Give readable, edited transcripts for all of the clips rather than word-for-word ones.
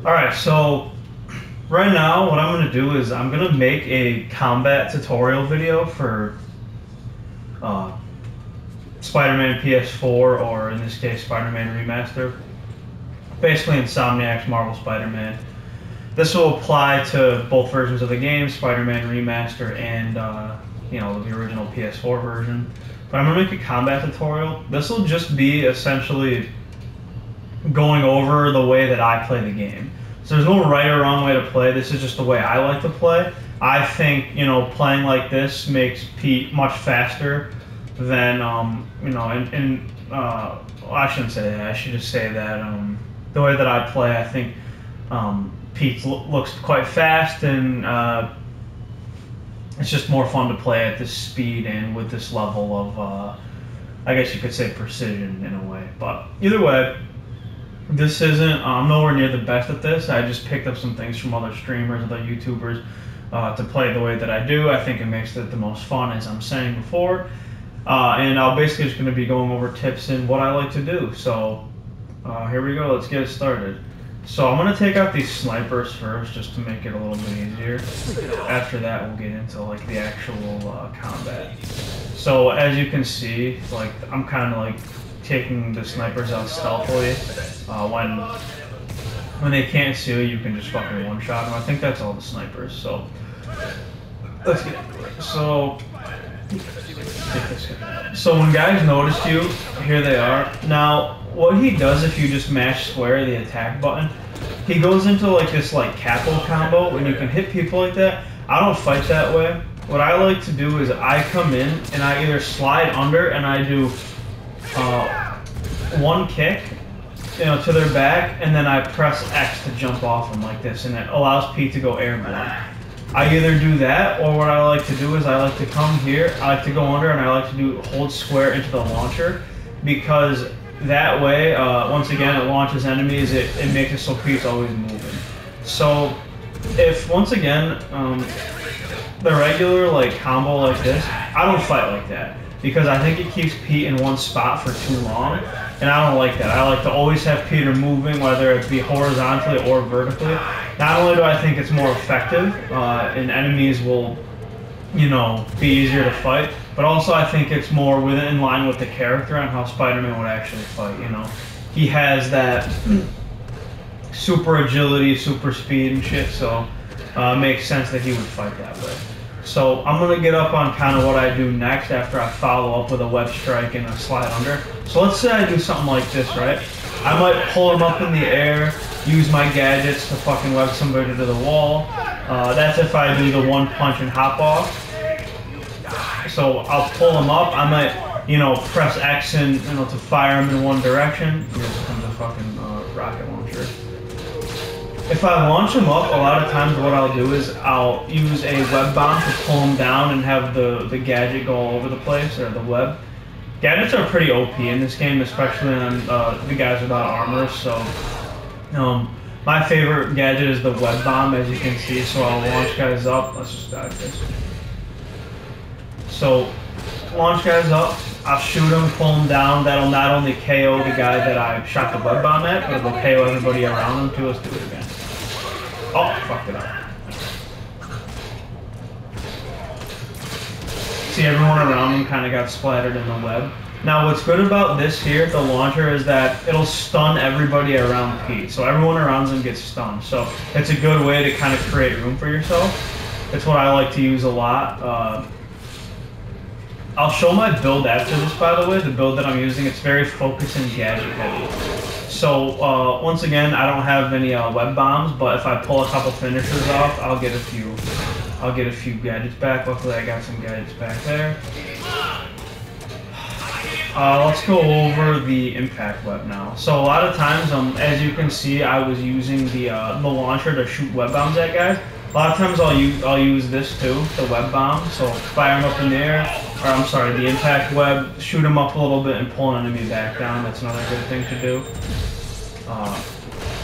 Alright, so right now what I'm going to do is I'm going to make a combat tutorial video for uh, Spider-Man PS4, or in this case Spider-Man Remaster. Basically Insomniac's Marvel Spider-Man. This will apply to both versions of the game, Spider-Man Remaster and the original PS4 version. But I'm going to make a combat tutorial. This will just be essentially going over the way that I play the game. So there's no right or wrong way to play. This is just the way I like to play. I think, playing like this makes Pete much faster than, well, I shouldn't say that. I should just say that the way that I play, I think Pete looks quite fast, and it's just more fun to play at this speed and with this level of, I guess you could say, precision in a way. But either way, this isn't, I'm nowhere near the best at this. I just picked up some things from other streamers, other YouTubers, to play the way that I do. I think it makes it the most fun, as I'm saying before. And I'm basically just going to be going over tips and what I like to do. So here we go, let's get it started. So I'm going to take out these snipers first, just to make it a little bit easier. After that, we'll get into like the actual combat. So as you can see, like I'm kind of like taking the snipers out stealthily. When they can't see you, you can just fucking one-shot them. I think that's all the snipers. So let's get into it. So when guys notice you, here they are. Now, what he does if you just mash square the attack button, he goes into like this like capo combo, and you can hit people like that. I don't fight that way. What I like to do is I come in and I either slide under and I do one kick, to their back, and then I press X to jump off them like this, and it allows Pete to go airborne. I either do that, or what I like to do is I like to come here, I like to go under, and I like to hold square into the launcher, because that way, once again, it launches enemies, it makes it so Pete's always moving. So, if, once again, the regular, like, combo like this, I don't fight like that, because I think it keeps Pete in one spot for too long, and I don't like that. I like to always have Peter moving, whether it be horizontally or vertically. Not only do I think it's more effective, and enemies will, be easier to fight, but also I think it's more in line with the character and how Spider-Man would actually fight, He has that super agility, super speed and shit, so it makes sense that he would fight that way. So I'm going to get up on kind of what I do next after I follow up with a web strike and a slide under. So let's say I do something like this, right? I might pull him up in the air, use my gadgets to fucking web somebody to the wall. That's if I do the one punch and hop off. So I'll pull him up. I might, press X and, to fire him in one direction. Here comes a fucking rocket launcher. If I launch him up, a lot of times what I'll do is I'll use a web bomb to pull him down and have the gadget go all over the place, or the web. Gadgets are pretty OP in this game, especially on the guys without armor, so my favorite gadget is the web bomb, as you can see, so I'll launch guys up. Let's just dive this. So, launch guys up, I'll shoot him, pull him down. That'll not only KO the guy that I shot the web bomb at, but it'll KO everybody around him too. Let's do it again. Oh, I fucked it up. See, everyone around him kind of got splattered in the web. Now, what's good about this here, the launcher, is that it'll stun everybody around Pete. So everyone around him gets stunned. So it's a good way to kind of create room for yourself. It's what I like to use a lot. I'll show my build after this, by the way. The build that I'm using, it's very focus and gadget heavy. So once again, I don't have any web bombs, but if I pull a couple finishers off, I'll get a few gadgets back. Luckily, I got some gadgets back there. Let's go over the impact web now. So a lot of times, as you can see, I was using the launcher to shoot web bombs at guys. A lot of times I'll use this too, the web bomb. So fire them up in the air, or I'm sorry, the impact web, shoot them up a little bit and pull an enemy back down. That's another good thing to do.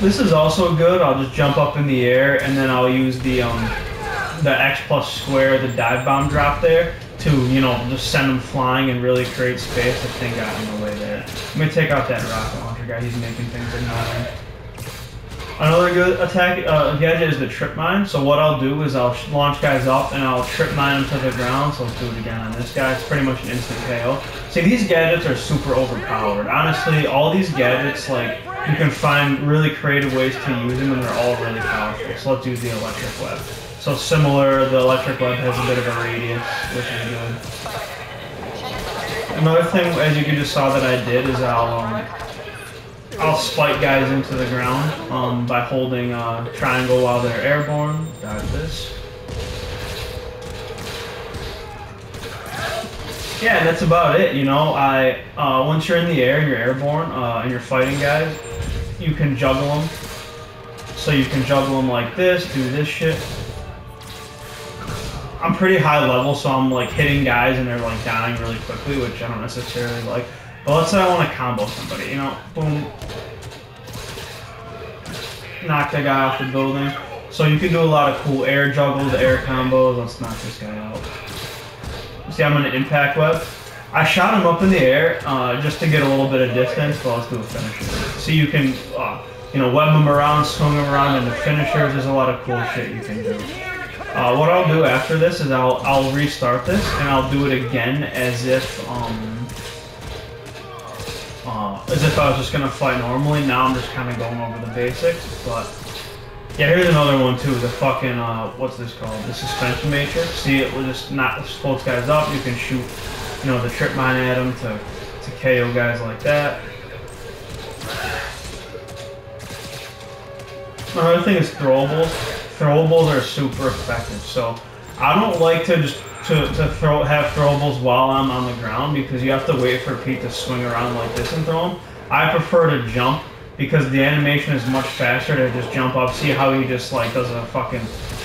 This is also good. I'll just jump up in the air and then I'll use the X plus square, the dive bomb drop there to, just send them flying and really create space if they got in the way there. Let me take out that rocket launcher guy. He's making things annoying. Another good attack gadget is the trip mine. So what I'll do is I'll launch guys up and I'll trip mine them to the ground. So let's do it again on this guy. It's pretty much an instant KO. See, these gadgets are super overpowered. Honestly, all these gadgets, like, you can find really creative ways to use them and they're all really powerful. So let's use the electric web. So similar, the electric web has a bit of a radius, which is good. Another thing, as you just saw that I did, is I'll spike guys into the ground by holding triangle while they're airborne. Got this. Yeah, that's about it. You know, once you're in the air and you're airborne and you're fighting guys, you can juggle them. So you can juggle them like this, do this shit. I'm pretty high level, so I'm like hitting guys and they're like dying really quickly, which I don't necessarily like. But let's say I want to combo somebody, you know, boom. Knock that guy off the building. So you can do a lot of cool air juggles, air combos. Let's knock this guy out. See, I'm gonna impact web. I shot him up in the air just to get a little bit of distance, but let's do a finisher. So you can, you know, web him around, swing him around into finishers. There's a lot of cool shit you can do. What I'll do after this is I'll restart this and I'll do it again as if I was just gonna fight normally. Now I'm just kind of going over the basics, but yeah, here's another one too. The fucking what's this called? The suspension matrix. See, it will just floats guys up. You can shoot, you know, the trip mine at them to KO guys like that. Another thing is throwables. Throwables are super effective. So I don't like to just have throwables while I'm on the ground because you have to wait for Pete to swing around like this and throw them. I prefer to jump because the animation is much faster to just jump up. See how he just like does a fucking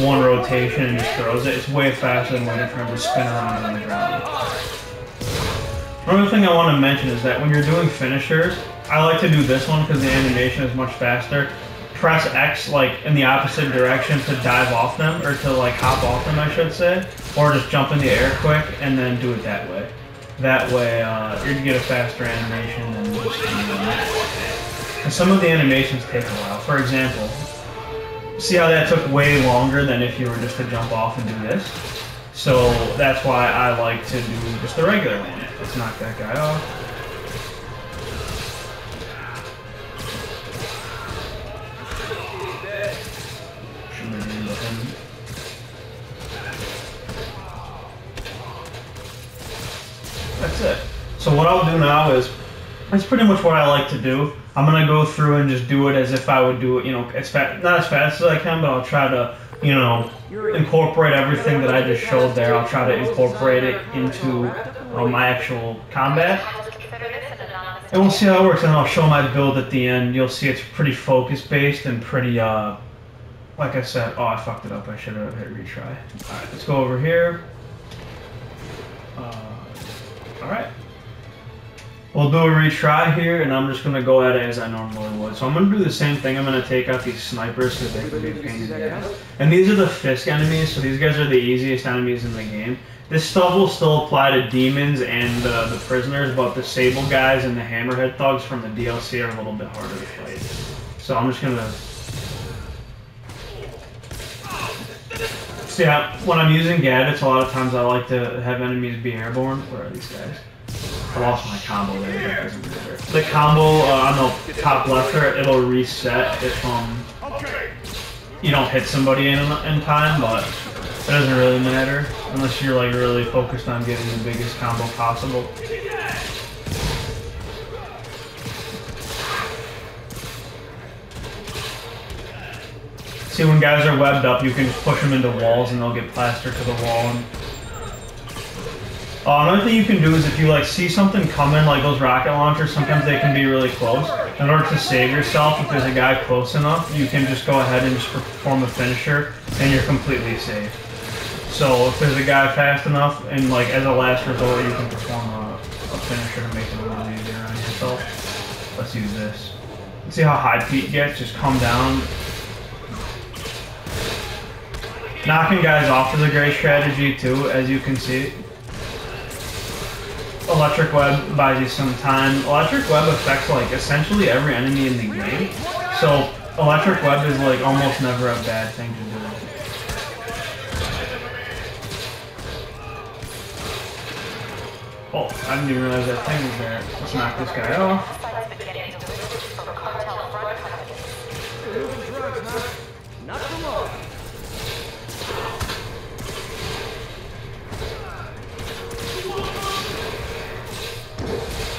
one rotation and just throws it? It's way faster than waiting for him to spin around on the ground. Another thing I want to mention is that when you're doing finishers, I like to do this one because the animation is much faster. Press X like in the opposite direction to dive off them, or to like hop off them I should say, or just jump in the air quick and then do it that way. That way you're gonna get a faster animation than just and some of the animations take a while. For example, see how that took way longer than if you were just to jump off and do this? So that's why I like to do just the regular one. Let's knock that guy off. That's it. So what I'll do now is, that's pretty much what I like to do. I'm gonna go through and just do it as if I would do it, you know, not as fast as I can, but I'll try to, you know, incorporate everything that I just showed there. I'll try to incorporate it into my actual combat. And we'll see how it works, and I'll show my build at the end. You'll see it's pretty focus-based and pretty, like I said, oh, I fucked it up. I should have hit retry. Alright, let's go over here. Alright. We'll do a retry here, and I'm just going to go at it as I normally would. So I'm going to do the same thing. I'm going to take out these snipers because they can be a pain in the ass. And these are the Fisk enemies, so these guys are the easiest enemies in the game. This stuff will still apply to demons and the prisoners, but the Sable guys and the Hammerhead thugs from the DLC are a little bit harder to fight. So I'm just going to... So yeah, when I'm using gadgets, a lot of times I like to have enemies be airborne. Where are these guys? I lost my combo there. The combo on the top left there, it'll reset if you don't hit somebody in time, but it doesn't really matter unless you're like really focused on getting the biggest combo possible. See, when guys are webbed up, you can just push them into walls and they'll get plastered to the wall. And another thing you can do is if you like see something coming, like those rocket launchers, sometimes they can be really close. In order to save yourself, if there's a guy close enough, you can just go ahead and just perform a finisher, and you're completely safe. So if there's a guy fast enough, and like as a last resort, you can perform a finisher to make it a little easier on yourself. Let's use this. See how high Pete gets? Just come down. Knocking guys off is a great strategy too, as you can see. Electric Web buys you some time. Electric Web affects like essentially every enemy in the game. So Electric web is like almost never a bad thing to do. Oh, I didn't even realize that thing was there. Let's knock this guy off. Not for long.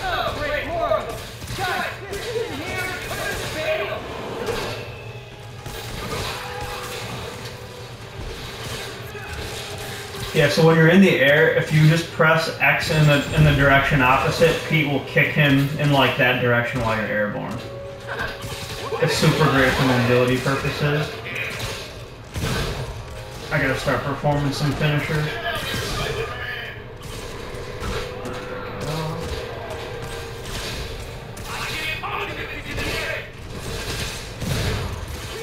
Oh, great, more of them. Guys, this is in here. Come on, baby. Yeah, so when you're in the air, if you just press X in the direction opposite, Pete will kick him in like that direction while you're airborne. It's super great for mobility purposes. I gotta start performing some finishers.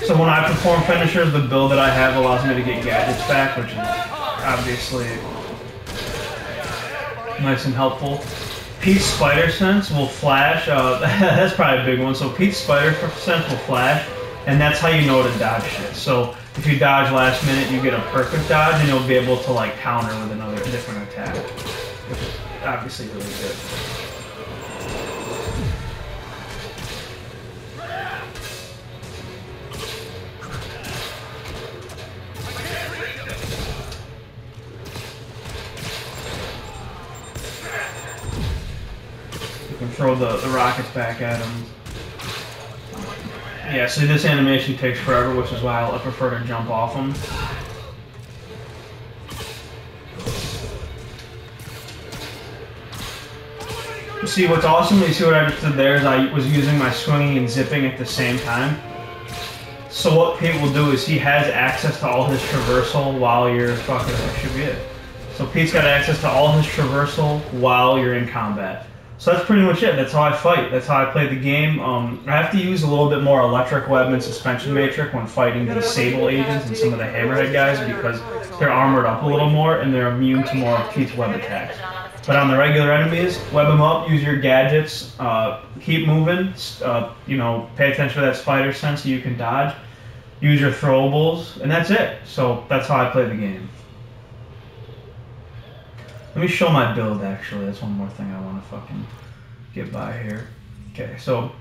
So when I perform finishers, the build that I have allows me to get gadgets back, which is obviously nice and helpful. Pete's Spider Sense will flash. That's probably a big one. So Pete's Spider Sense will flash, and that's how you know to dodge shit. So if you dodge last minute, you get a perfect dodge, and you'll be able to like counter with another different attack, which is obviously really good. You can throw the rockets back at him. Yeah, so this animation takes forever, which is why I prefer to jump off them. See, what's awesome, you see what I just did there is I was using my swinging and zipping at the same time. So what Pete will do is he has access to all his traversal while you're fucking, that should be it. So Pete's got access to all his traversal while you're in combat. So that's pretty much it. That's how I fight. That's how I play the game. I have to use a little bit more electric web and suspension matrix when fighting these Sable agents and some of the Hammerhead guys because they're armored up a little more and they're immune to more of Pete's web attacks. But on the regular enemies, web them up, use your gadgets, keep moving, you know, pay attention to that spider sense so you can dodge, use your throwables, and that's it. So that's how I play the game. Let me show my build, actually. That's one more thing I want to fucking get by here. Okay, so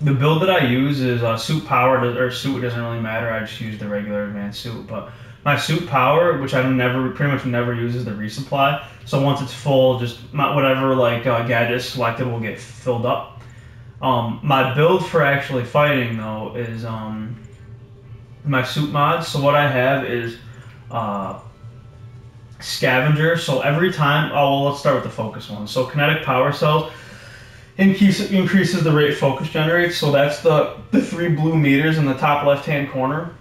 the build that I use is suit power, or suit doesn't really matter. I just use the regular advanced suit. But my suit power, which I pretty much never uses the resupply. So once it's full, just whatever like gadget selected will get filled up. My build for actually fighting though is my suit mods. So what I have is Scavenger. So every time, well, let's start with the focus one. So kinetic power cells increases the rate focus generates. So that's the 3 blue meters in the top left hand corner.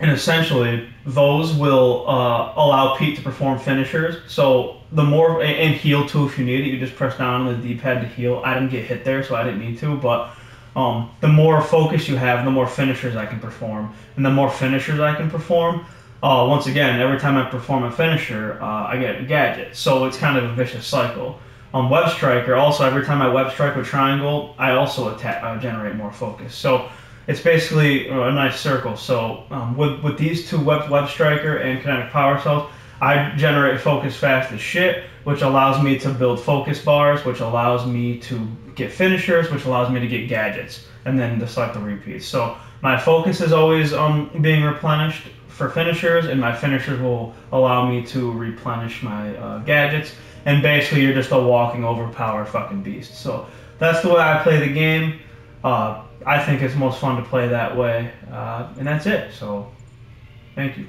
And essentially, those will allow Pete to perform finishers. So the more, and heal too if you need it. You just press down on the D-pad to heal. I didn't get hit there, so I didn't need to. But the more focus you have, the more finishers I can perform. And the more finishers I can perform, once again, every time I perform a finisher, I get a gadget. So it's kind of a vicious cycle. Web Striker, also every time I web strike with triangle, I also generate more focus. So it's basically a nice circle. So with these two, web striker and kinetic power cells, I generate focus fast as shit, which allows me to build focus bars, which allows me to get finishers, which allows me to get gadgets, and then the cycle repeats. So my focus is always being replenished for finishers, and my finishers will allow me to replenish my gadgets. And basically, you're just a walking overpowered fucking beast. So that's the way I play the game. I think it's most fun to play that way, and that's it. So, thank you.